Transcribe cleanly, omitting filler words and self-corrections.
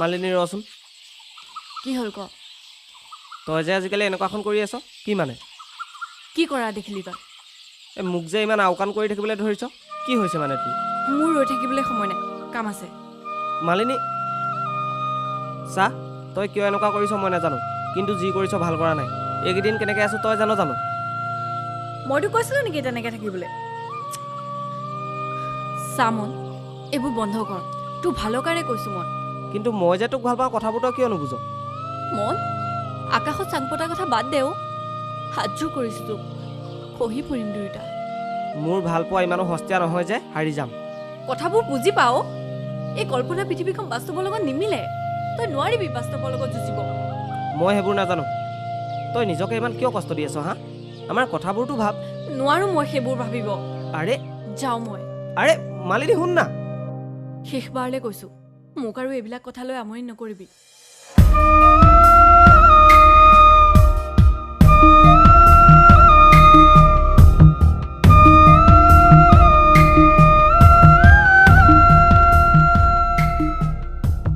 মালিনী ৰচোন কি হ'ল ক তই যে আজিকালি এনেকুৱাখন কৰি আছ কি মানে কি কৰা দেখিলি তই এই মোক যে ইমান আওকাণ কৰি থাকিবলৈ ধৰিছ কি হৈছে মানে তোৰ মোৰ ৰৈ থাকিবলৈ সময় নাই কাম আছে মালিনী চা তই কিয় এনেকুৱা কৰিছ মই নাজানো কিন্তু যি কৰিছ ভাল কৰা নাই এইকেইদিন কেনেকৈ আছো তই জানো মইতো কৈছিলো নেকি তেনেকৈ থাকিবলৈ চামন এইবোৰ বন্ধ কৰ তোৰ ভালৰ কাৰণে কৈছো মই কিন্তু মই যে তোক ভাল পাওঁ কথাবোৰ তই কিয় নুবুজ মন আকাশত চাং পতাৰ কথা বাদ দেও হাতযোৰ কৰিছো তোক খহি পৰিম দুয়োটা মোৰ ভাল পোৱা ইমানো সস্তীয়া নহয় যে হাৰি যাম কথাবোৰ বুজি পাও এই কল্পনা পৃথিৱীখন বাস্তৱৰ লগত নিমিলে তই নোৱাৰিবি বাস্তৱৰ লগত যুঁজিব মই সেইবোৰ নাজানো তই নিজকে ইমান কিয় কষ্ট দি আছ হা আমাৰ কথাবোৰতো ভাব নোৱাৰো মই সেইবোৰ ভাবিব আৰে যাওঁ মই আৰে মালিনী শুন না শেষবাৰলৈ কৈছো মোক আৰু এইবিলাক কথালৈ আমনি নকৰিবি